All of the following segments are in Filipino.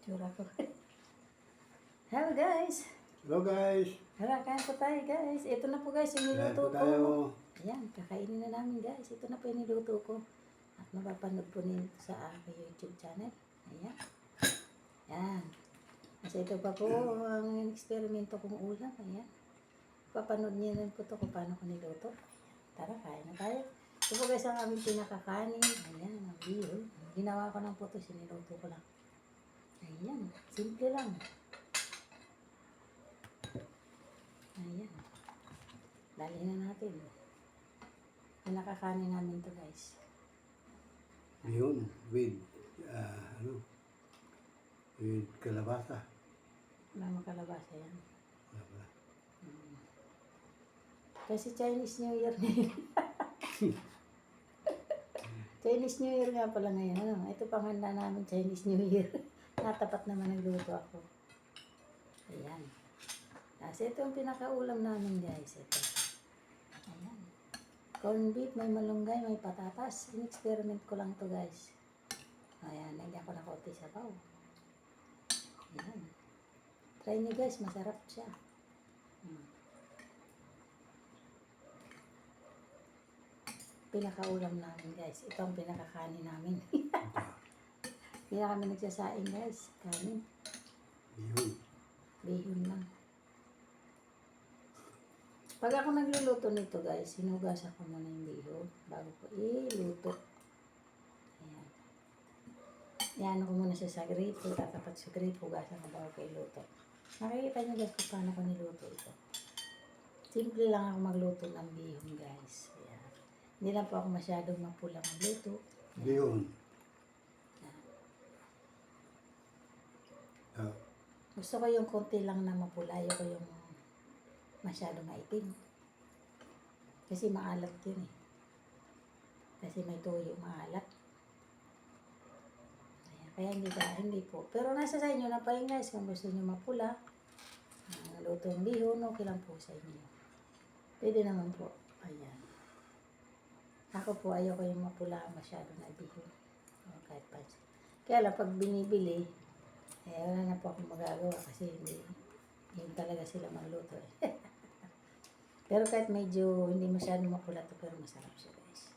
Tsura ko. Hello guys! Hello guys! Hala, kain po tayo guys. Ito na po guys, yung Kain niluto po tayo. ko. Ayan, kakainin na namin guys. Ito na po yung niluto ko. At mapapanood po ninyo sa aking YouTube channel. Ayan. Ayan. Kasi ito pa po ang eksperimento kong ulam. Ayan. Papanood niyo rin po ito kung paano ko niluto. Tara, kain na tayo. Ito po guys ang aming pinakakanin. Ayan, ang bihon. Ginawa ko lang po ito, siniluto ko lang. Ayan, simple lang. Ayan. Dali na natin. Pinakakanin namin to guys. Bihon with with kalabasa. Mga kalabasa yan. Kalabasa. Kasi Chinese New Year ngayon. Chinese New Year nga pala ngayon. Ano? Ito panghanda namin Chinese New Year. Natapat naman nagluto ako. Ayan. Kasi ito yung pinakaulam namin guys. Ito. Ayan. Corn beef, may malunggay, may patatas. In-experiment ko lang to guys. Ayan, nagyan ko na konti sabaw. Ayan. Try nyo guys, masarap siya. Pinakaulam namin guys. Ito ang pinakakanin namin. Hindi na kami nagsasaing guys. Kanin. Bihon. Bihon lang. Pag ako nagluluto nito guys, hinugasan ko muna yung bihon bago ko iluto. Ayan. Iyan ko muna siya sa gripo, tatapat sa gripo, hugasan ko bago ko iluto. Nakikita nyo guys kung paano ko niluto ito. Simple lang ako magluto ng bihon guys. Ayan. Hindi lang po ako masyadong mapula magluto. Bihon. Gusto ko yung konti lang na mapula, ayoko yung masyadong maitim. Kasi maalat yun eh. Kasi may tuyo maalat. Ayan, kaya hindi po. Pero nasa sa inyo na pa yun guys, kung gusto nyo mapula, luto yung bihon, okay lang po sa inyo. Pwede naman po. Ayan. Ako po, ayoko yung mapula masyado na bihon. O, kahit pa. Kaya lang, pag binibili, wala na po akong magagawa kasi hindi talaga sila magluto eh. Pero kahit medyo hindi masyadong mapula to, pero masarap siya guys.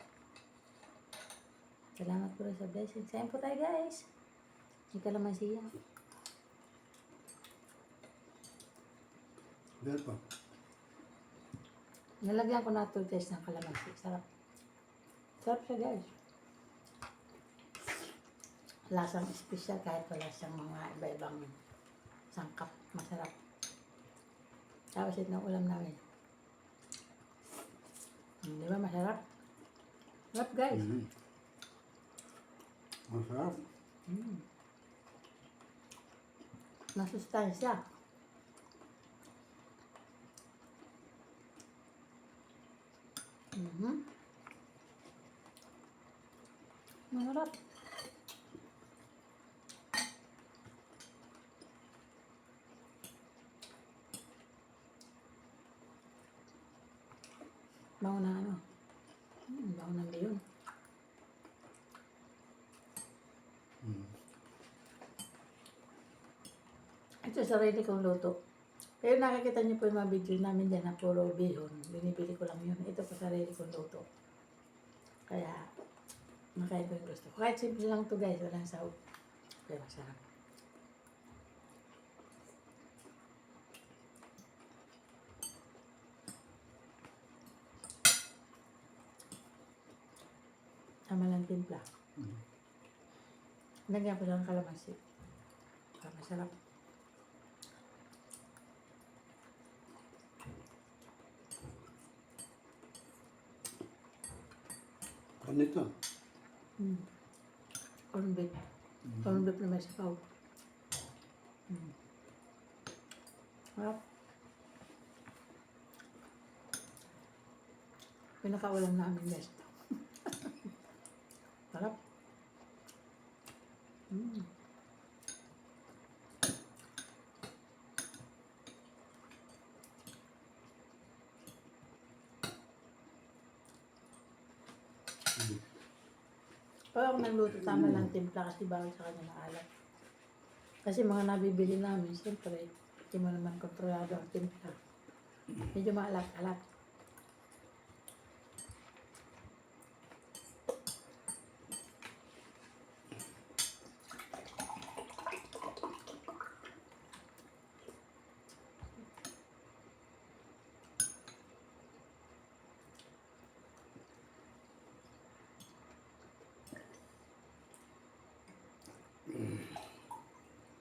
Salamat po sa blessing. Sayan po tayo guys. May kalamansiya. Meron pa. Nalagyan ko na ito test ng kalamansi. Sarap. Sarap siya guys. Lasang espesyal kahit wala siyang mga iba-ibang sangkap. Masarap. Tapos ito ng ulam namin. Di ba masarap? Sarap guys. Masarap. Masustansya. Masarap. Bango na ano. Bango ng bihon. Ito sarili kong luto. Pero nakikita niyo po yung mga video namin dyan na puro bihon. Binibili ko lang yun. Ito po sarili kong luto. Kaya, makain ko yung gusto ko. Kahit simple lang to guys. Walang sahog. Pero masarap. Tama lang timpla. Lagyan ko lang kalamansi. Masarap. Ano ito? Corn beef. Corn beef na may sabaw. Sarap. Pinakaulam namin guys. Sarap. Pag ako nagluto, tama lang timpla kasi bawal sa kanya ng alat. Kasi mga nabibili namin, siyempre, hindi mo naman kontrolado ang timpla. Medyo maalat-alat.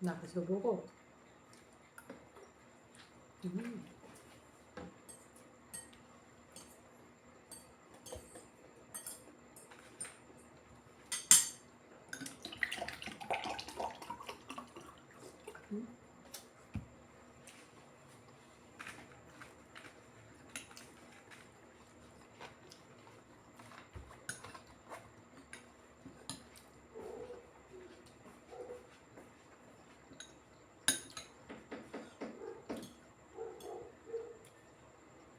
Nakasubo ko. Mm. Mm.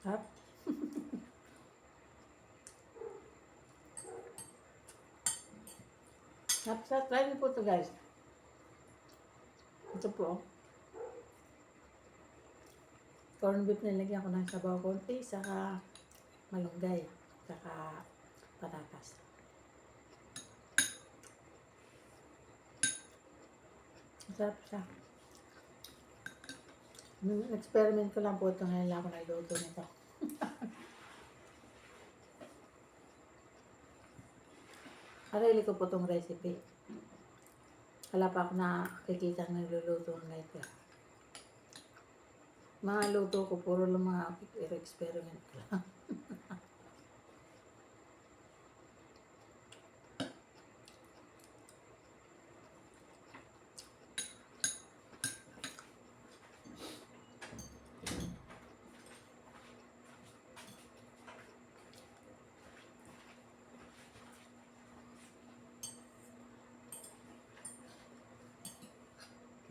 Sarap. Sarap. Try niyo po ito guys. Ito po. Corned beef nilagyan ko ng sabaw konti, saka malunggay, saka patatas. Sarap siya. Experiment ko lang po ito ngayon lang ako nagluto nito. Sarili ko po itong recipe. Wala pa ako nakikita ng nagluluto ng ganito. Mga luto ko, puro lang mga experiment ko lang.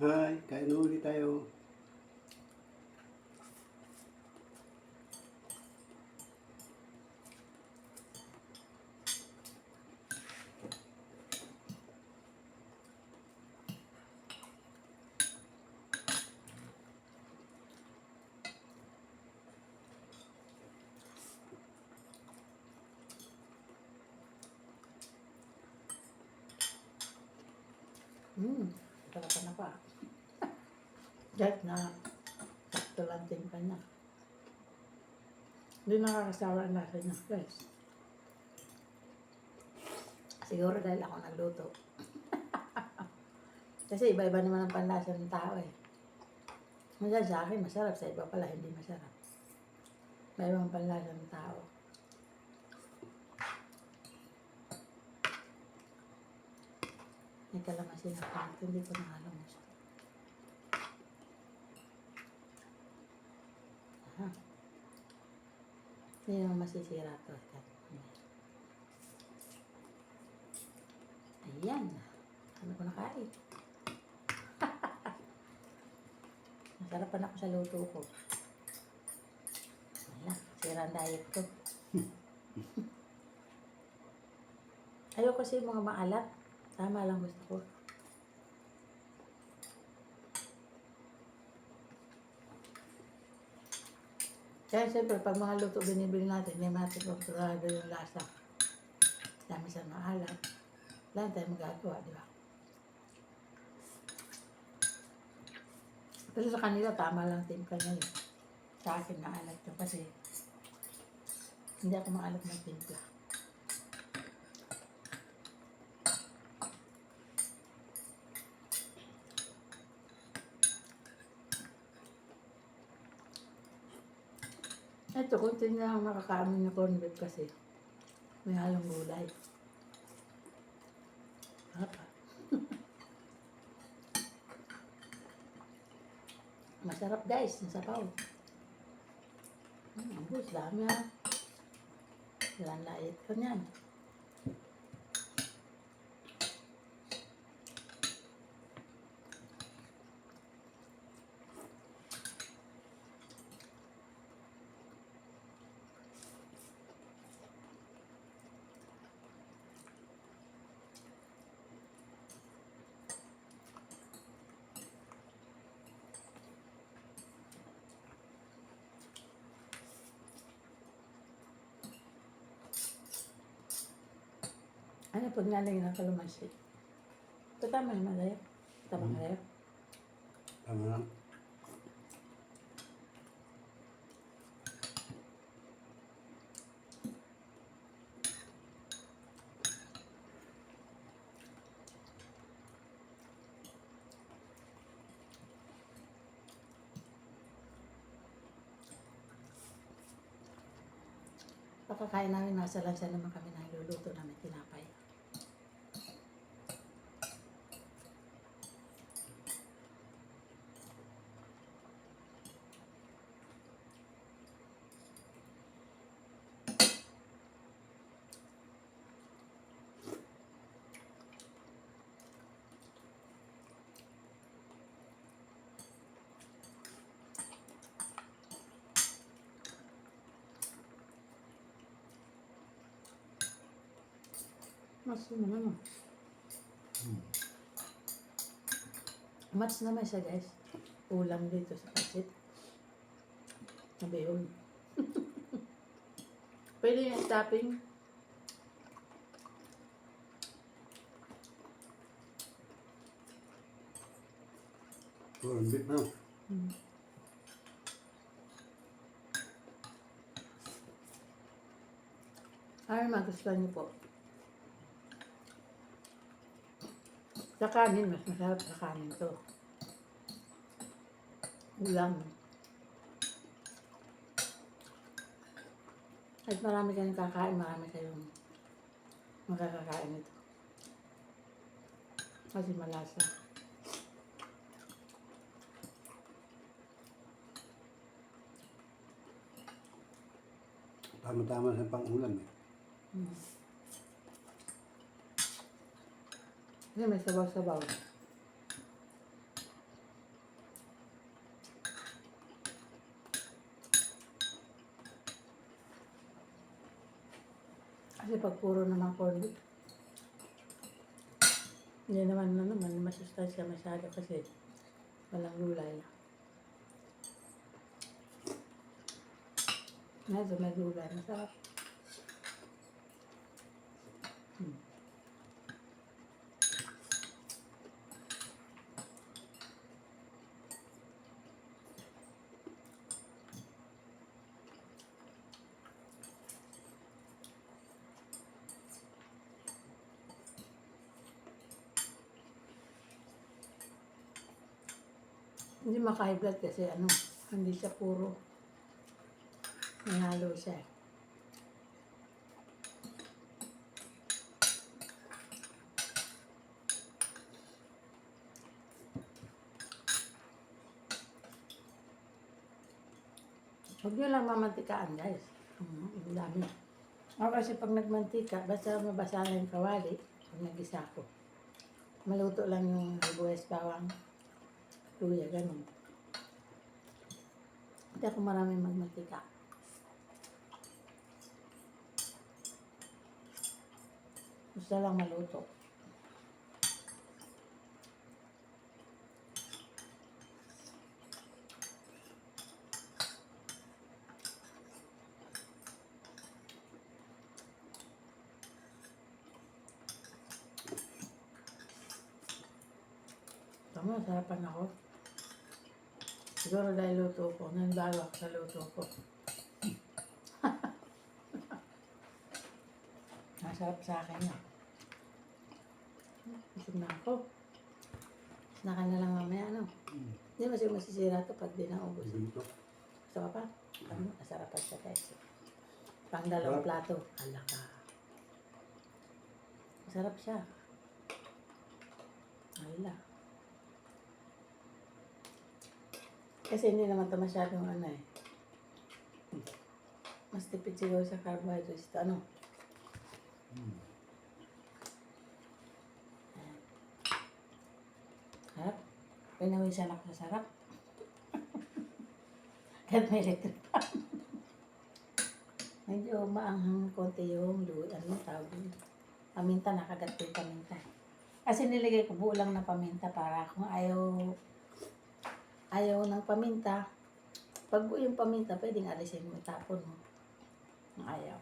Hi, kain na ulit tayo. Sarapan na pa. Kahit na sakto lang timpla niya. Hindi nakakasawa ang lasa niya, guys. Siguro dahil ako nagluto. Kasi iba-iba naman ang panlasa ng tao eh. Minsan sa akin masarap, sa iba pala hindi masarap. May ibang panlasa ng tao. May kalamansi na pangit, hindi ko nahalong gusto. Aha. Hindi naman masisira ito. Ayan. Ano ko nakain? Nasarapan ako sa luto ko. Wala, sira ang diet ko. Ayoko kasi yung mga maalat. Tama lang gusto ko. Kaya siyempre, pag mga luto binibili natin, hindi natin kontrolado yung lasa. Dami sa maalat. Wala tayong magagawa, di ba? Pero sa kanila, tama lang timpla na yun. Sa akin, maalat yun kasi hindi ako maalat ng timpla. Ito, kunti na ang makakaamin na corned beef kasi may halong gulay. Hapa. Masarap guys, yung sabaw. Ambos, dami ha. Ilan lait ko niyan. Ano pag naling na kalumansi? Ito tama naman tayo. Tama tayo. Tama lang. Pagkakain namin, nasa lansa naman kami na iluluto namin tinapay. Mas naman. Mats naman siya guys. Ulam dito sa pasit. Sabi yun. Pwede yung topping. Corned beef na. Ay, magustuhan niyo po. Sa kanin, mas masarap sa kanin to. Ulam. At marami kayong kakain, marami kayong makakakain nito. Kasi malasa. Tama-tama sa pang-ulam eh. Kasi may sabaw-sabaw. Kasi pag puro naman corned beef, hindi naman masustansya masyado kasi walang gulay. Medyo may gulay, masarap. Hindi maka-high blood kasi hindi siya puro. May halo siya. Huwag nyo lang mamantikaan guys. Ang dami. Ako kasi pag nagmantika, basta mabasa na yung kawali, pag nag-isa ko. Maluto lang yung sibuyas, bawang, luya, ganun. Hindi ako maraming magmantika. Basta lang maluto. Tama, sarapan ako. Siguro dahil luto ko, nanibago ako sa luto ko. Masarap sa akin yan. Busog na ako. Snakan na lang mamaya, Hindi masisira to pag di naubos. Dito. Gusto ka pa? Masarapan siya guys. Pang dalawang plato. Hala ka. Masarap siya. Hala. Kasi hindi naman ito masyadong mas tipid siguro sa carbohydrates ito. Harap. Pinawisan ako sa sarap. Kahit may electric pa. Medyo maanghang konti yung tawag yun. Paminta, nakagat ko yung paminta. Kasi nilagay ko buo lang na paminta para kung ayaw ng paminta, pag buo yung paminta, pwedeng alisin mo, tapon mo. Kung ayaw.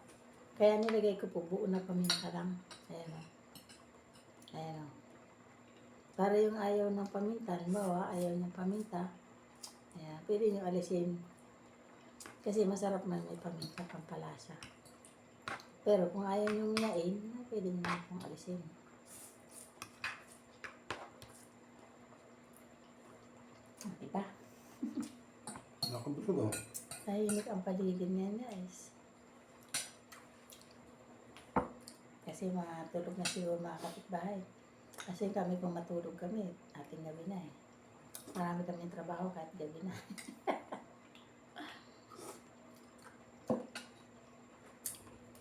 Kaya nilagay ko po buo na paminta lang. Ayan o. Ayan o. Para yung ayaw ng paminta, halimbawa, ayaw ng paminta, ayan, pwede nyo alisin. Kasi masarap man may paminta, pampalasa. Pero kung ayaw nyo nyain, pwede nyo na pong alisin. Diba? Nakabusog ako. Tahimik ang paligid niyan, guys. Kasi matulog na siguro mga kapitbahay. Kasi kami kung matulog kami, ating gabi na eh. Marami kami trabaho kahit gabi na.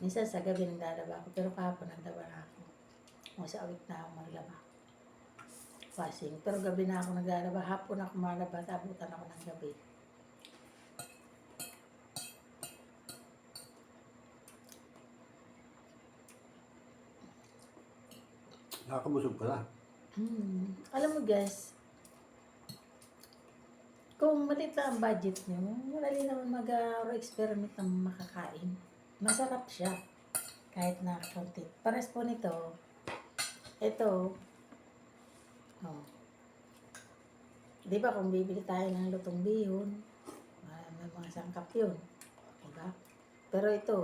Minsan sa gabi naglalaba ako, pero kahapon nagdaba na ako. O sa awit na ako maglaba. Washing. Pero gabi na ako naglalaba. Hapon ako malaba, tabutan ako ng gabi. Nakakabusog pala. Alam mo guys, kung maliit lang ang budget nyo, madali naman mag-experiment ng makakain. Masarap siya. Kahit na kaunti. Pares po nito, ito, oh. Di ba kung bibili tayo ng lutong bihon, may mga sangkap yun. Diba? Pero ito,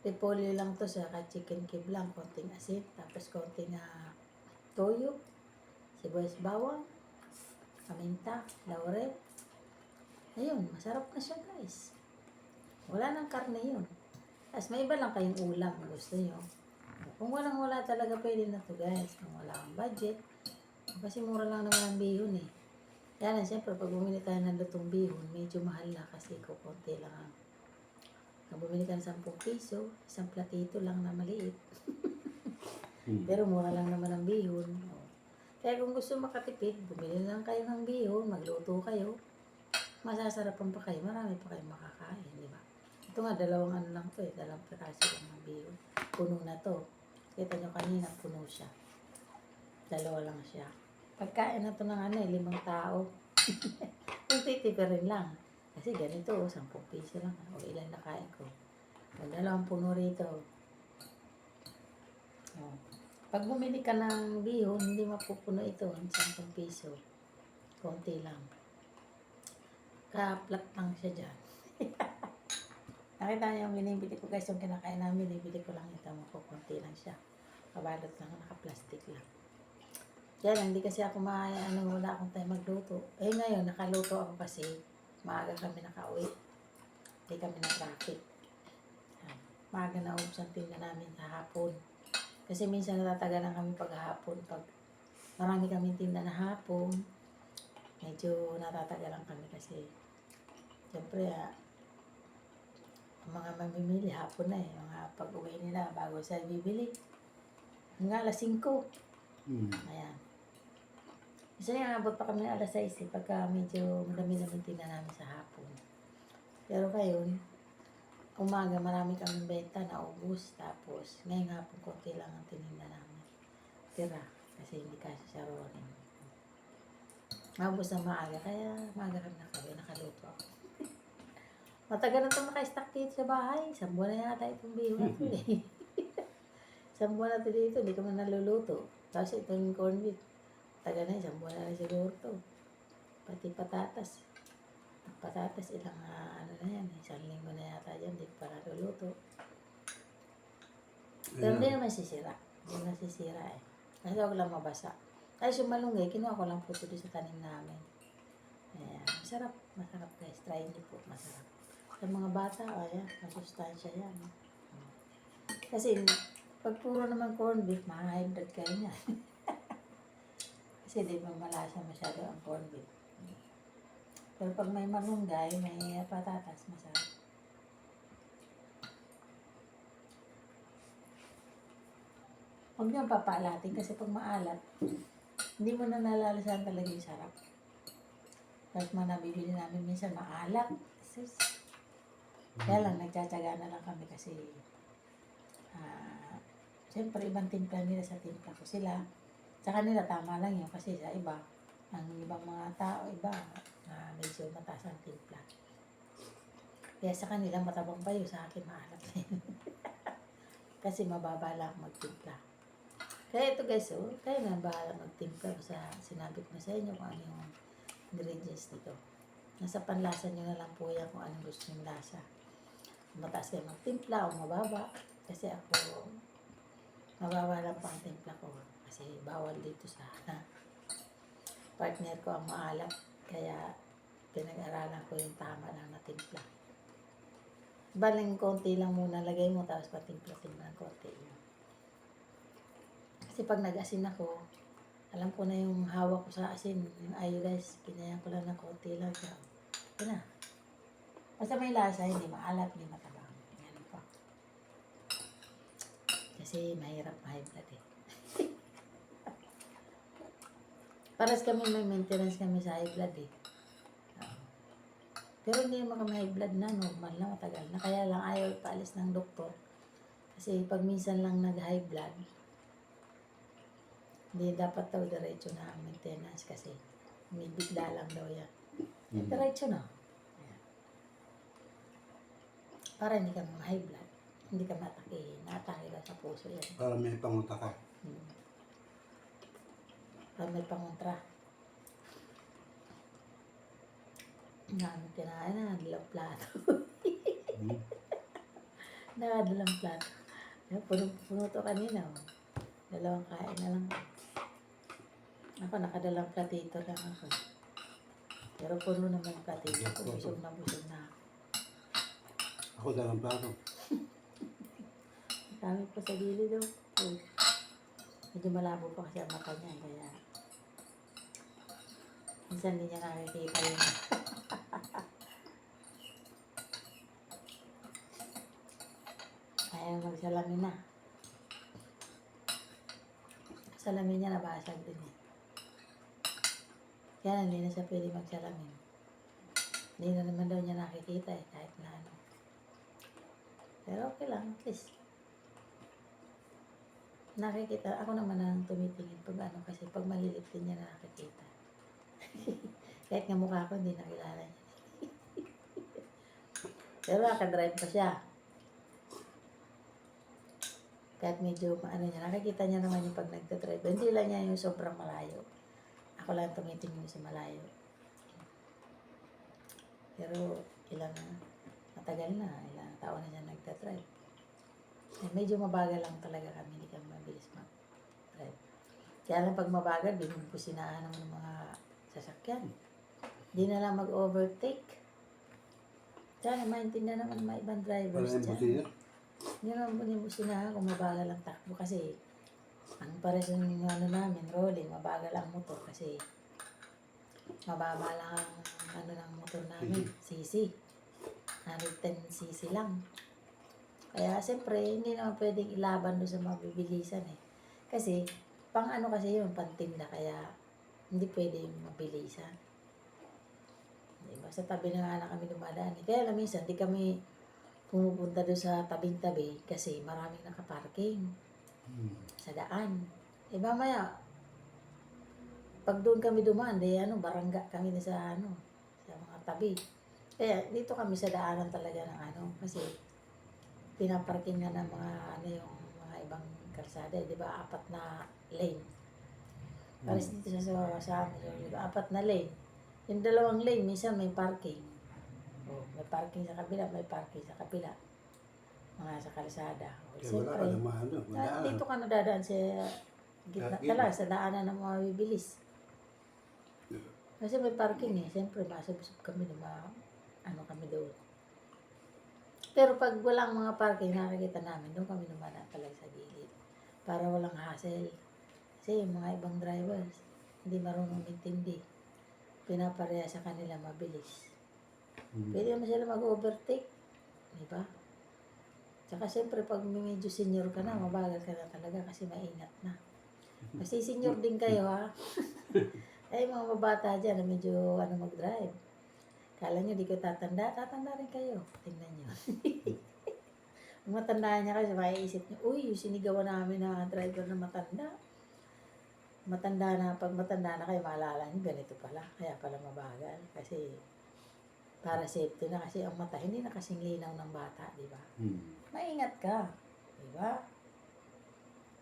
repolyo lang to sa chicken cube lang, konting asin, tapos konting toyo, sibuyas bawang, paminta, laurel. Ayun, masarap na siya guys. Wala nang karne yun. Tapos may iba lang kayong ulam kung gusto nyo. Kung wala talaga pwede na to guys. Kung wala kang budget. Kasi mura lang naman ang bihon eh. Kaya lang siyempre pag bumili tayo ng lutong bihon, medyo mahal na kasi kukunti lang ang. Kung bumili ka ng 10 piso, isang platito lang na maliit. Pero mura lang naman ang bihon. Kaya kung gusto makatipid, bumili lang kayo ng bihon, magluto kayo. Masasarapan pa kayo, marami pa kayo makakain, di ba? Ito nga, dalawang ano lang to eh, dalawang piraso lang ng bihon. Puno na to. Kita nyo kanina, puno siya. Dalawa lang siya. Pagkain na to ng 5 tao. Kung titipirin lang. Kasi ganito, 10 piso lang. O ilan na kain ko. O dalawang puno rito. O. Pag bumili ka ng bihon, hindi mapupuno ito. 10 piso. Konti lang. Kaplat lang siya dyan. Nakita niyo yung binibili ko guys, yung kinakain namin, binibili ko lang ito. Konti lang siya. Kabalot lang, naka-plastic lang. Yan, hindi kasi ako wala akong time magluto. Eh ngayon, nakaluto ako kasi maaga kami nakauwi. Hindi kami na-traffic. Maaga na ubos ang tinda namin sa hapon. Kasi minsan natatagalan kami paghapon. Pag marami kami tinda na hapon, medyo natatagalan kami kasi siyempre, ang mga mamimili hapon na eh. Mga pag-uwi nila bago sila bibili. Hanggang alas 5. Ayan. Isa nga, abot pa kami ng alas 6 eh, pagka medyo madami-dami tinda namin sa hapon. Pero ngayon, umaga marami kaming benta na ubus. Tapos, ngayong hapon konti lang ang tininda namin. Tira, kasi hindi kasi siya ronin. Mabos na maaga, kaya maaga kami nakaluto ako. Matagal na itong naka-stack dito sa bahay. 1 buwan na yata itong bihon na ito eh. 1 buwan na ito dito, hindi kami naluluto. Tapos itong corned beef. Tagal na 1 buwan na rin siguro ito. Pati patatas. Patatas, ilang ano na yan. 1 linggo na yata yan, hindi pa naluluto. Pero hindi naman sisira. Hindi naman sisira eh. Kasi huwag lang mabasa. Ay, yung malunggay, kinuha ko lang po ito sa tanim namin. Ayan. Masarap. Masarap guys. Try niyo po. Masarap. Sa mga bata, ayan, masustansya yan. Kasi, pag puro naman corned beef, ma-high blood kayo niya. Kasi di ba malasa masyado ang corned beef. Pero pag may malunggay, may patatas, masarap. Huwag niyo papaalatin kasi pag maalat, hindi mo na nalalasan talaga yung sarap. Kahit mga nabibili namin minsan maalat. Kaya lang, nagtsatsaga na lang kami kasi siyempre ibang timpla nila sa timpla ko sila. Sa kanila tama lang yun kasi sa iba, ang ibang mga tao, iba, medyo mataas ang timpla. Kaya sa kanila matabang pa yun, sa akin maalat na yun. Kasi mababa lang magtimpla. Kaya ito guys, oh, kayo na bahala magtimpla sa sinabi ko na sa inyo kung ano yung ingredients nito. Nasa panlasa nyo na lang po yan kung anong gusto yung lasa. Mataas kayo magtimpla o mababa. Kasi ako, mababa lang po ang timpla ko. Kasi bawal dito sa partner ko ang maalat. Kaya pinag-aralan ko yung tama lang na timpla. Baling konti lang muna lagay mo tapos patimpla-timpla ng konti. Kasi pag nag-asin ako, alam ko na yung hawak ko sa asin, yung iodized, kinayan ko lang ng konti lang siya. Ito na. Basta may lasa, hindi maalat, hindi matabang. Ganun po. Kasi mahirap ma-high blood eh. Paras kami may maintenance kami sa high blood eh. Pero hindi naman kami high blood na, normal na, matagal na. Kaya lang ayaw paalis ng doktor. Kasi pag minsan lang nag-high blood, hindi dapat daw diretso na ang maintenance kasi may bigla lang daw yan. Diretso na. Ayan. Para hindi ka mga high blood. Hindi ka matakihin. Natake ka sa puso yan. Para may pangunta ka. Para may pangontra. Kinain na, nadalang plato. Nadalang plato. Puno to kanina. Oh. Dalawang kain na lang. Ako, nakadalang platito lang ako. Pero puno naman yung platito ko. Busog na busog na. Ako dalang plato. Dami pa sa gilid daw. Oh. Medyo malabo pa kasi ang mata niya. Kaya minsan hindi niya nakikita yun. Ayaw magsalamin na. Salamin niya nabasag din eh. Kaya hindi na siya pwede magsalamin. Hindi na naman daw niya nakikita eh, kahit na ano. Pero okay lang, at least. Nakikita, ako naman ang tumitingin pag ano, kasi pag malilit din niya nakikita. Kahit nga mukha ko, hindi nakilala niya. Pero nakadrive pa siya. Kahit medyo ano niya, nakikita niya naman yung pag nagdadrive. Hindi lang niya yung sobrang malayo. Ako lang tumitingin sa malayo. Pero matagal na, ilang taon na siya nagdadrive. Eh, medyo mabagal lang talaga kami, hindi kami mabilis mag-drive. Kaya lang pag mabagal, binubusinahan naman ng mga sasakyan. Hindi na lang mag-overtake. Kaya maintindihan naman ng mga ibang drivers Para yung dyan. busina. Hindi naman binubusinahan kung mabagal ang takbo kasi ang pares yung ano namin, rolling, mabagal ang motor kasi mababa lang ang ano ng motor namin, cc. 110cc lang. Kaya siyempre, hindi naman pwedeng ilaban doon sa mabibilisan eh. Kasi, pang ano kasi yun, pantinda, kaya hindi pwede yung mabilisan. Diba? Sa tabi na nga na kami dumadaan eh. Kaya lang minsan, di kami pumupunta doon sa tabing-tabi kasi maraming nakaparking sa daan. Eh mamaya, pag doon kami dumaan, barangga kami na sa sa mga tabi. Kaya dito kami sa daanan talaga ng kasi pinaparking nga ng mga yung mga ibang kalsada, di ba? 4 na lane. Pares dito sa amin, diba? 4 na lane. Yung 2 lane, minsan may parking. May parking sa kabila, may parking sa kabila. Mga sa kalsada. Kaya wala ka naman ano. Dito ka nadadaan sa gitna talaga, sa daanan ng mga bibilis. Kasi may parking eh. Siyempre, masubsob kami kami doon. Pero pag walang mga parking, nakikita namin, doon kami dumadaan talaga sa gilid. Para walang hassle. Kasi yung mga ibang drivers, hindi marunong intindi. Pinapareha sa kanila mabilis. Pwede naman sila mag-overtake. Diba? Tsaka siyempre, pag medyo senior ka na, mabagal ka na talaga kasi maingat na. Kasi senior din kayo ha. Eh, mga mabata dyan na medyo mag-drive. Kala nyo, di ko tatanda rin kayo. Tingnan nyo. Kung matandaan niya kasi, maiisip nyo, uy, yung sinigawan namin na driver na matanda. Pag matanda na kayo, maalala nyo, ganito pala. Kaya pala mabagal. Kasi, para safety na kasi ang mata, hindi na kasing linaw ng bata, di ba? Maingat ka. Di ba?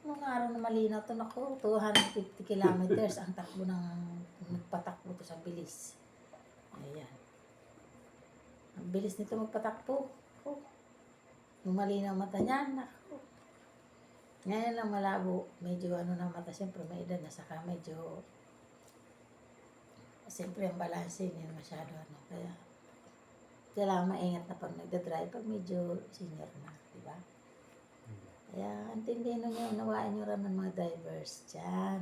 Nung araw na malinaw to, naku, 250 kilometers ang takbo ng nagpatakbo to sa bilis. Ayan. Ang bilis nito magpatakbo. Oh. Nung malinaw mata niya, naku. Ngayon lang malabo, medyo ano na mata, siyempre may edad na, saka medyo, siyempre ang balanse hindi masyado ano, kaya kailangan maingat na pag nagdadrive, pag medyo senior na, di ba? Kaya antindihin nyo, unawaan nyo rin ng mga drivers dyan.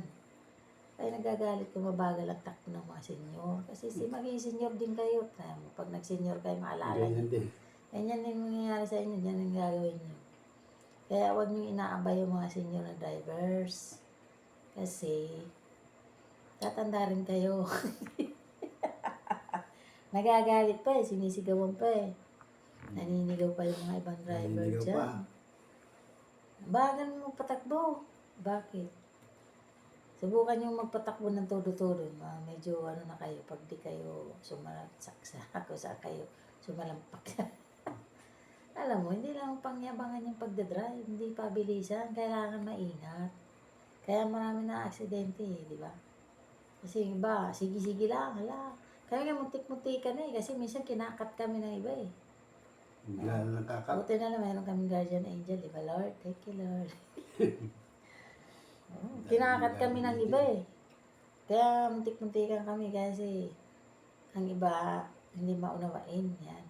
Kaya nagagalit kung mabagal ang takbo ng mga senior. Kasi maging senior din kayo. Pag nag-senior kayo, maalala nyo. Ganyan din. Ganyan din mangyayari sa inyo, dyan ang gagawin nyo. Kaya huwag nyo inaabay yung mga senior na drivers. Kasi, tatanda rin kayo. Nagagalit pa eh, sinisigawan pa eh. Naninigaw pa yung mga ibang driver Naninigaw dyan. pa. Bagal mo magpatakbo. Bakit? Subukan yung magpatakbo ng todo-todo. Medyo ano na kayo, pag di kayo sumalaksa, kung saan kayo sumalampak. Alam mo, hindi lang pangyabangan yung pagdadrive, hindi pabilisan, kailangan maingat. Kaya marami na aksidente eh, di ba? Kasi iba, sige-sige lang, hala. Kaya nga muntik-muntikan na eh, kasi minsan kinakat kami ng iba eh. Bigla na nagkakat. Buti na lang, mayroon kaming guardian angel, di ba Lord? Thank you Lord. Kinakat kami ng iba eh. Kaya muntik-muntikan kami kasi ang iba hindi maunawain yan.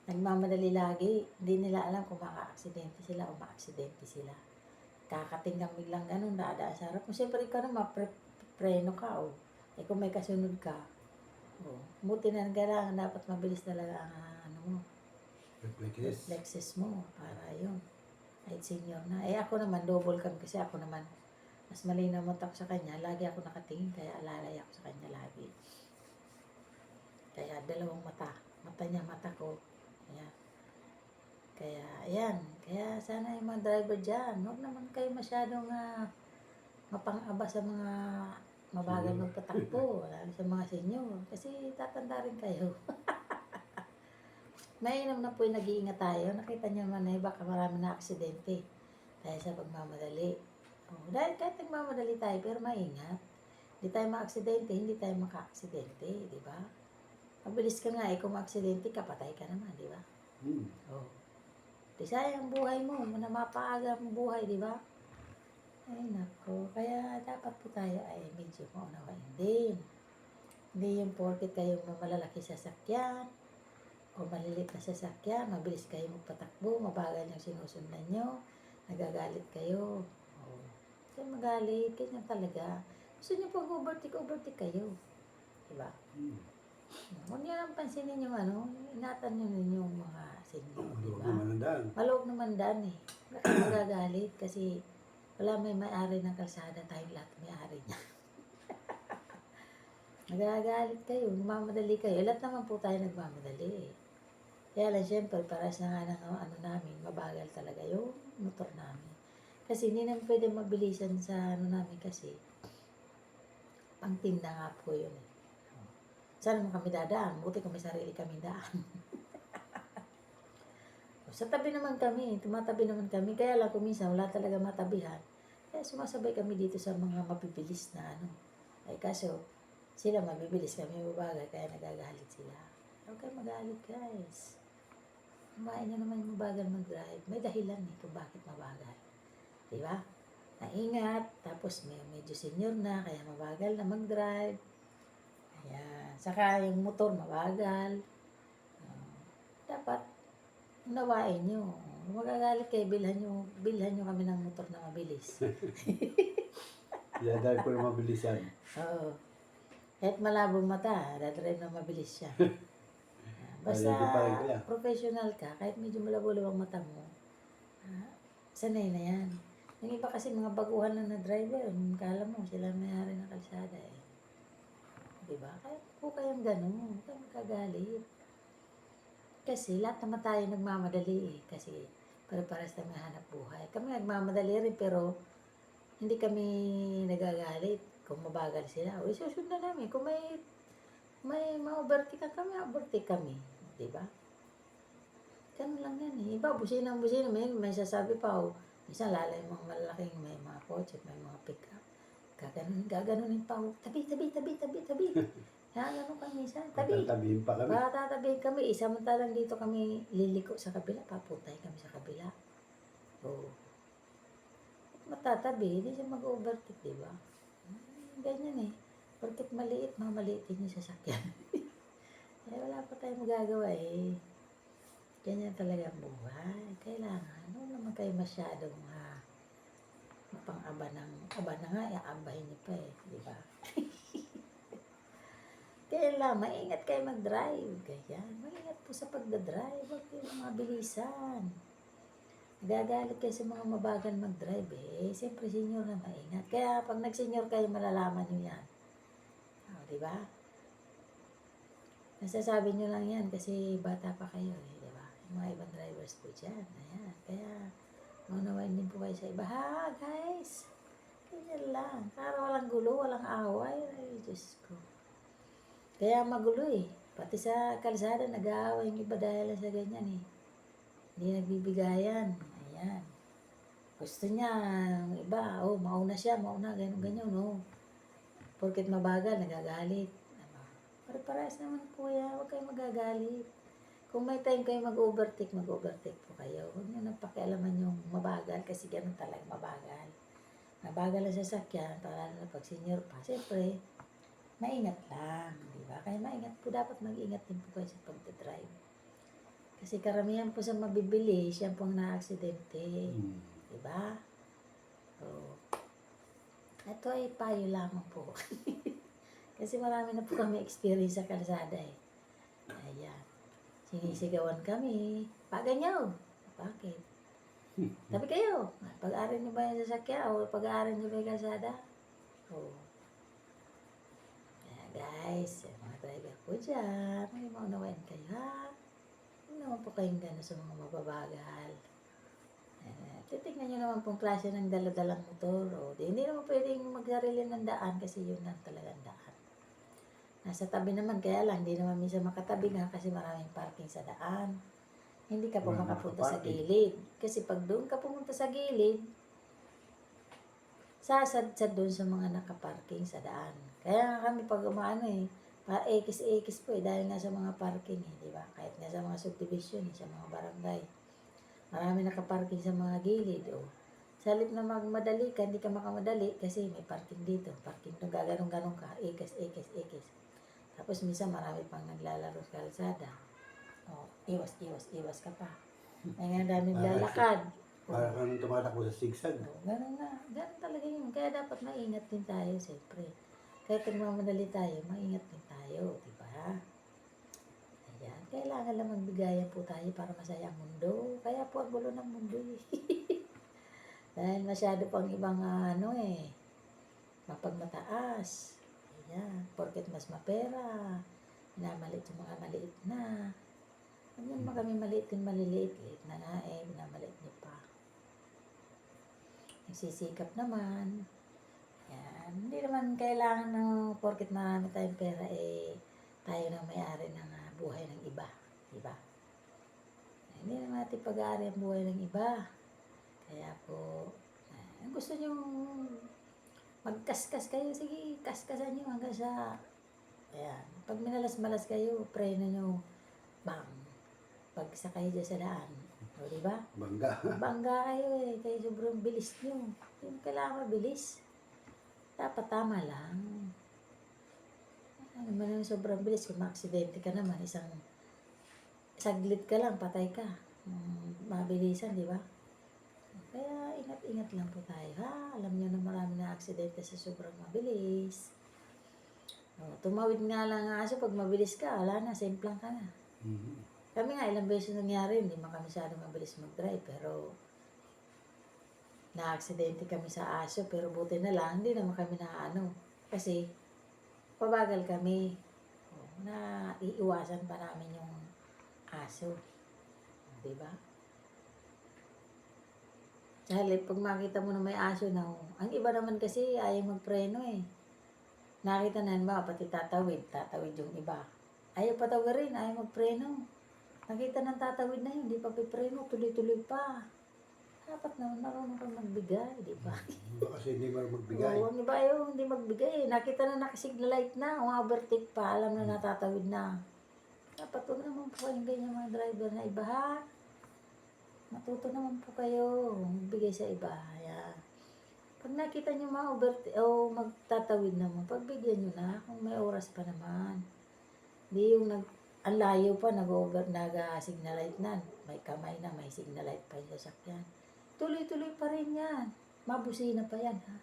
Nagmamadali lagi, hindi nila alam kung maka-aksidente sila o ma-aksidente sila. Kakating kang biglang ganun, dadaan sa harap mo. Siyempre ikaw na preno ka o. Eh kung may kasunod ka, buti na kailangan dapat mabilis talaga ang ano mo. Reflexes mo para yun. Ay senior na. Eh ako naman, double cam kasi ako naman, mas malinaw mata ko sa kanya, lagi ako nakatingin, kaya alalay ako sa kanya lagi. Kaya dalawang mata. Mata niya, mata ko. Ayan. Kaya, ayan. Kaya sana yung mga driver dyan, huwag naman kayo masyadong mapang-aba sa mga mabagal magpatakbo, lalo sa mga senior. Kasi tatanda rin kayo. Mainam na po yung nag-iingat tayo. Nakita niyo naman na baka marami na aksidente dahil sa pagmamadali. Dahil kahit nagmamadali tayo, pero maingat. Hindi tayo ma-aksidente, hindi tayo maka-aksidente, di ba? Mabilis ka nga, kung ma-aksidente ka, patay ka naman, di ba? Di sayang buhay mo, na mapaaga ang buhay, di ba? Ay, nako. Kaya dapat po tayo ay medyo maunawain din. Hindi yung porket kayo malalaki sasakyan, o malilit na sasakyan, mabilis kayo magpatakbo, mabagal yung sinusundan nyo, nagagalit kayo. Kaya magalit, ganyan talaga. Gusto nyo pag overtake kayo. Diba? Huwag nyo lang pansinin yung ingatan nyo yung mga senior, diba? Malawag naman daan eh. Bakit magagalit? Kasi wala may-ari ng kalsada, tayong lahat may-ari niya. Nagagalit kayo, nagmamadali kayo. Lahat naman po tayo nagmamadali eh. Kaya lang siyempre, para sa nga ng namin, mabagal talaga yung motor namin. Kasi hindi naman pwede mabilisan sa namin kasi pangtinda nga po yun eh. Saan naman kami dadaan? Buti kung may sarili kami daan. Sa tabi naman kami, tumatabi naman kami. Kaya lang kung minsan wala talaga matabihan. Kaya sumasabay kami dito sa mga mabibilis na Ay kaso, sila mabibilis kami mabagal, kaya nagagalit sila. Huwag kayo magalit guys. Kumain nyo naman yung mabagal mag-drive. May dahilan eh kung bakit mabagal. Diba? Naingat, tapos medyo senior na, kaya mabagal na mag-drive. Ayan. Saka yung motor mabagal. Dapat, unawain nyo. Kung magagalit kayo, bilhan nyo kami ng motor na mabilis. Dahil po yung mabilisan. Oo. Kahit malabong mata, dadrive na mabilis siya. Basta professional ka, kahit medyo malabo-labo ang mata mo, sanay na yan. Yung iba kasi mga baguhan lang na driver, kala mo sila may-ari ng kalsada eh. Diba? Kaya po kayong ganun, huwag kayong magkagalit. Kasi lahat naman tayo nagmamadali eh. Kasi para-paras na may hanap buhay. Kami nagmamadali rin pero hindi kami nagagalit kung mabagal sila. O isusundan namin. Kung may ma-overtake kami, overtake kami. Diba? Ganun lang yan eh. Iba, busina. May sasabi pa, Isa lalay mga malalaking may mga kotse, may mga pick-up. Gaganunin pa ako. Tabi. Gaganon kami minsan. Tabi. Tatabihin pa kami. Patatabihin kami. Samantalang dito kami liliko sa kabila. Paputay kami sa kabila. Oo. Matatabi. Hindi siya mag-overtake, di ba? Ganyan eh. Porket maliit, mamaliitin yung sasakyan. Eh, wala pa tayong magagawa eh. Ganyan talaga ang buhay. Kailangan, huwag naman kayo masyadong mapang-aba na nga, abahin niyo pa eh, di ba? Kailangan, maingat kayo mag-drive. Ganyan, maingat po sa pagdadrive. Huwag kayo mabilisan. Nagagalit kayo sa mga mabagal mag-drive eh. Siyempre, senior na maingat. Kaya pag nag-senior kayo, malalaman nyo yan. Di ba? Nasasabi nyo lang yan kasi bata pa kayo eh. Di ba? Yung mga ibang drivers po dyan. Ayan. Kaya, maunawain din po kayo sa iba. Ha, guys! Ganyan lang. Para walang gulo, walang away. Ay, Diyos ko. Kaya magulo eh. Pati sa kalsada, nag-aaway yung iba dahil sa ganyan eh. Hindi nagbibigayan. Ayan. Gusto niya, yung iba, mauna siya, ganyan, no. Porket mabagal, nagagalit. Para-parehas naman po yan, huwag kayong magagalit. Kung may time kayo mag-overtake po kayo. Huwag nyo nang pakialaman yung mabagal kasi ganun talaga mabagal. Mabagal ang sasakyan, para na pag senior pa. Siyempre, maingat lang, di ba? Kaya maingat po, dapat mag-ingat din po kayo sa pagdadrive. Kasi karamihan po sa mabibili, siya pong na-aksidente. Di ba? So, ito ay payo lamang po. Kasi marami na po kami experience sa kalsada eh. Ayan. Sinisigawan kami. Paganyaw. Bakit? Tabi kayo. Pag-aaral nyo ba yung sasakyan o pag-aaral nyo ba yung kalsada? Oo. Kaya guys, mga driver po dyan, may maunawain kayo ha. Hindi naman po kayong gano'n sa mga mababagal. Titignan nyo naman pong klase ng daladalang motor. Hindi naman pwedeng magsarili ng daan kasi yun lang talagang daan. Nasa tabi naman, kaya lang, hindi naman minsan makatabi nga kasi maraming parking sa daan. Hindi ka pa makapunta sa gilid. Kasi pag doon ka pumunta sa gilid, sasad-sad doon sa mga nakaparking sa daan. Kaya nga kami pag umaano eh, pa-ekis-ekis po eh, dahil nga sa mga parking eh, di ba? Kahit nga sa mga subdivision eh, sa mga barangay. Marami nakaparking sa mga gilid Sa halip na magmadali ka, hindi ka makamadali kasi may parking dito, parking doon, gaganong-ganong ka, ekis. Tapos minsan marami pang naglalaro sa kalsada. Iwas ka pa. Ay nga daming lalakad. Para kang tumatakbo sa sigsag. Ganun na. Ganun talaga yun. Kaya dapat maingat din tayo, siyempre. Kahit nagmamadali tayo, maingat din tayo, di ba? Ayan. Kailangan lang magbigayan po tayo para masaya ang mundo. Kaya po ang gulo ng mundo eh. Dahil masyado pang ibang mapagmataas. Ayan. Porket mas mapera. Minamalit yung mga maliit na. Huwag naman kami maliit din maliliit. Liit na nga eh. Minamalit niyo pa. Nagsisikap naman. Yan. Hindi naman kailangan ng porket marami tayong pera eh tayo na may-ari ng buhay ng iba. Diba? Hindi naman natin pag-aari ang buhay ng iba. Kaya po, gusto nyo magkaskas kayo, sige, kaskasan nyo hanggang sa, ayan, pag minalas-malas kayo, preno nyo, bang, pagsakay dyan sa daan. O, diba? Bangga kayo eh, kayo sobrang bilis nyo. Yung kailangan mabilis. Dapat tama lang. Ano man yung sobrang bilis, kung ma-aksidente ka naman, isang saglit ka lang, patay ka. Mabilisan, di ba? Kaya ingat-ingat lang po tayo, ha? Alam nyo na marami na aksidente sa sobrang mabilis. Tumawid nga lang nga aso, pag mabilis ka, wala na, simplang ka na. Kami nga, ilang beses nangyari, hindi man kami masyadong mabilis mag-drive, pero na-aksidente kami sa aso, pero buti na lang, hindi naman kami kasi pabagal kami. Na iiwasan pa namin yung aso. Diba? Dahil pag makita mo na may aso na, ang iba naman kasi ayaw magpreno eh. Nakita na ba, pati tatawid yung iba. Ayaw patawarin, ayaw magpreno. Nakita ng tatawid na yun, hindi pa pipreno, tuloy-tuloy pa. Dapat naman marunong kang magbigay, di ba? Baka kasi hindi mo magbigay. Oo, ang iba ayaw hindi magbigay. Nakita na nakasignalite na, overtake pa, alam na natatawid na. Dapat huwag naman po kayong ganyan mga driver na iba ha. Matuto naman po kayo magbigay sa iba. Ayan. Pag nakita nyo mga overtake o magtatawid naman, pagbigyan nyo na kung may oras pa naman. Hindi yung ang layo pa, nag-signalite na. May kamay na, may signalite pa yung sasakyan. Tuloy-tuloy pa rin yan. Mabusina pa yan ha.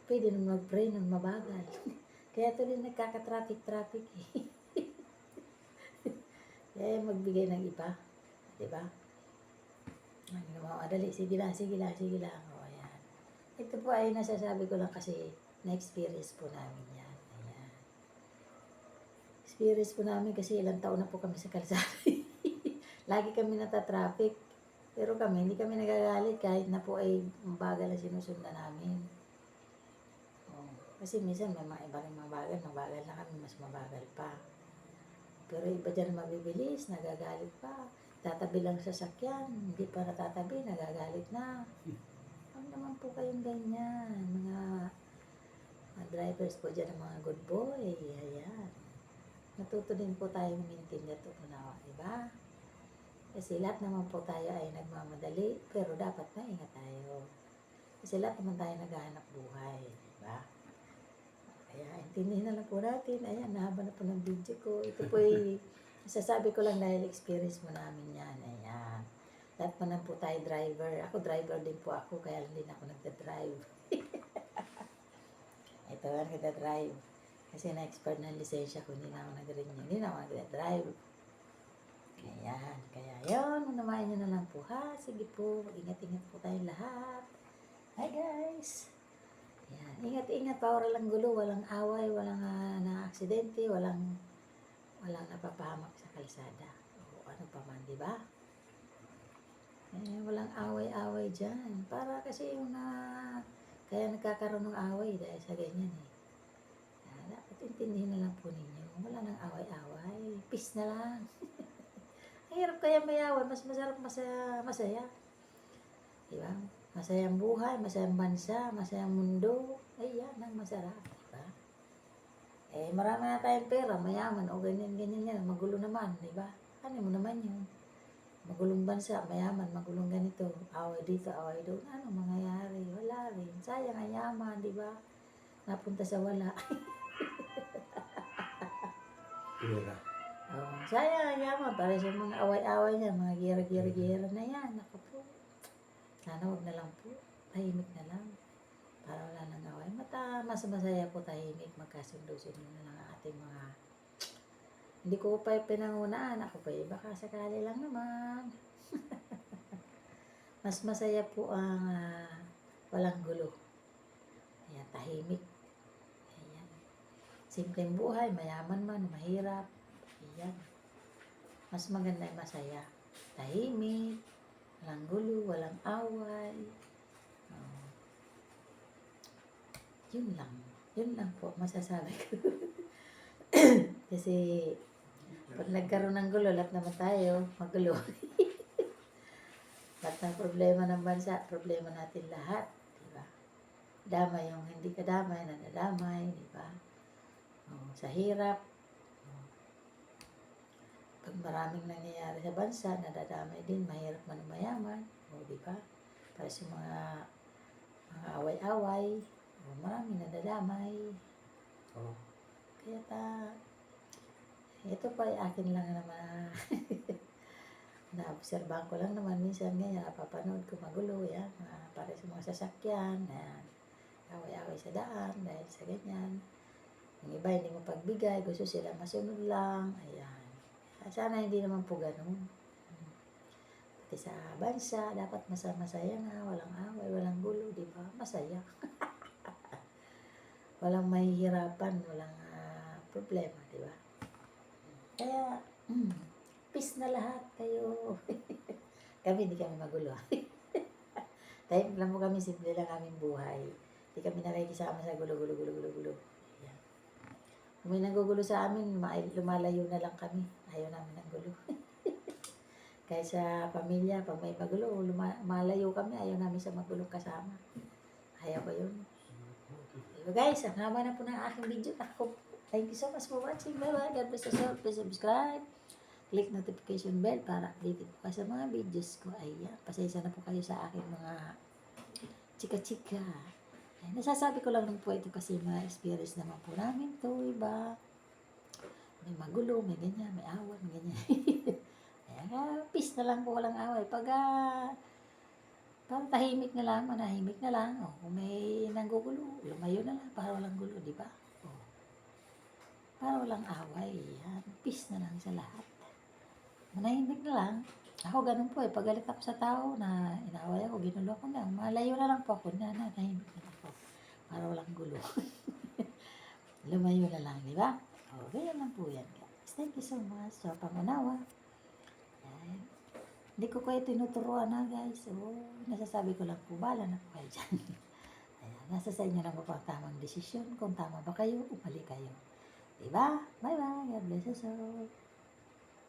Pwede nung mag-pray nung mabagal. Kaya tuloy nagkaka-traffic eh. Kaya magbigay ng iba. Diba? Ang namamadali. Sige lang. O, ayan. Ito po ay nasasabi ko lang kasi na-experience po namin yan. Ayan. Experience po namin kasi ilang taon na po kami sa kalsada. Lagi kami nata-traffic. Pero kami, hindi kami nagagalit kahit na po ay mabagal ang sinusundan namin. Kasi minsan may mga iba rin mabagal na kami, mas mabagal pa. Pero iba dyan mabibilis, nagagalit pa. Tatabi lang sa sasakyan, hindi pa natatabi, nagagalit na. Huwag naman po kayong ganyan, mga drivers po dyan, mga good boy. Ayan. Natuto din po tayo maintain na ito unawa, diba? Kasi lahat naman po tayo ay nagmamadali, pero dapat maingat tayo. Kasi lahat naman tayo naghahanap buhay, diba? Kaya intindihin na lang po natin. Ayan, nahaba na po ng video ko. Ito po ay sasabi ko lang dahil experience mo namin yan. Ayan. Lahat pa po tayo driver. Ako driver din po ako, kaya lang din ako nagda-drive. Ito lang nagda-drive. Kasi na-expert na lisensya ko, hindi na ako nag-renew. Hindi na ako nagda-drive. Ayan. Kaya yun, unamayan nyo na lang po ha. Sige po, ingat-ingat po tayong lahat. Hi guys! Yan. Ingat-ingat pa, walang gulo, walang away, walang na-aksidente, walang napapahamak sa kalsada. O ano pa man, di ba? Walang away-away dyan. Para kasi yung kaya nagkakaroon ng away dahil sa ganyan eh. Dapat intindihin na lang po ninyo. Wala nang away-away. Peace na lang. Ang hirap kaya mayawan, mas masarap masaya. Di ba? Masayang buhay, masayang bansa, masayang mundo. Ay, yan ang masarap, diba? Marami na tayong pera, mayaman, o ganyan yan, magulo naman, diba? Ano mo naman yun? Magulong bansa, mayaman, magulong ganito, away dito, away doon, ano mangyayari? Wala rin. Sayang ang yaman, diba? Napunta sa wala. Pera. Sayang ang yaman, para sa mga away-away niya, mga gira-gira na yan, ako po. Sana huwag na lang po. Tahimik na lang. Para wala nang away. Mas masaya po tahimik. Magkasundo-sundo na lang ang ating mga... Hindi ko pa pinangunaan. Ako pa baka sakali lang naman. Mas masaya po ang walang gulo. Ayan, tahimik. Ayan. Simpleng buhay. Mayaman man, mahirap. Ayan. Mas maganda ay masaya. Tahimik. Walang gulo, walang away. Yun lang po masasabi ko. Kasi pag nagkaroon ng gulo, lahat naman tayo magulo. Lahat ng problema ng bansa, problema natin lahat, diba? Damay yung hindi kadamay, nadadamay, diba? Sa hirap. Pag maraming nangyayari sa bansa, nadadamay din, mahirap man mayaman, diba? Para sa mga away-away, maraming nadadamay. Kaya ito pa ay akin lang naman. Na-obserbahan ko lang naman minsan ngayon, napapanood ko magulo yan, para sa mga sasakyan, away-away sa daan, dahil sa ganyan. Yung iba hindi mo pagbigay, gusto sila masunod lang, ayan. Sana hindi naman po ganun. Pati sa bansa, dapat masaya na, walang away, walang gulo, di ba? Masaya. Walang mahihirapan, walang problema, di ba? Kaya, peace na lahat kayo. Kami, hindi kami magulo. Tahimik lang po kami, simple lang aming buhay. Hindi kami nakikisama sa gulo. Ayan. Kung may nagugulo sa amin, lumalayo na lang kami. Ayaw namin ng gulo. Kaysa pamilya, pag may magulo, malayo kami, ayaw namin sa magulong kasama. Ayaw ko yun. Diba guys, ang haba na po ng aking video. Ako, thank you so much for watching. Bye-bye. God bless us all. Please subscribe. Click notification bell para updated po kayo sa mga videos ko. Ayan, pasensya na po kayo sa aking mga chika-chika. Ayan, nasasabi ko lang po ito kasi mga experience naman po namin to, iba. May magulo, may ganyan, may away, may ganyan. Ayan, peace na lang po, walang away. Pag parang tahimik na lang, manahimik na lang. O, kung may nanggugulo, lumayo na lang para walang gulo, di ba? O, para walang away. Yan, peace na lang sa lahat. Manahimik na lang. Ako ganun po eh. Pag galit ako sa tao na inaway ako, ginulo ko na. Malayo na lang po ako na nahimik na lang po. Para walang gulo. Lumayo na lang, di ba? O, ganyan lang po yan, guys. Thank you so much sa pangunawa. Ayan. Hindi ko kayo tinuturuan na, guys. So, nasasabi ko lang po, bala na po kayo dyan. Ayan, nasa sa inyo lang po ang tamang desisyon. Kung tama ba kayo, upali kayo. Diba? Bye-bye. God bless us all.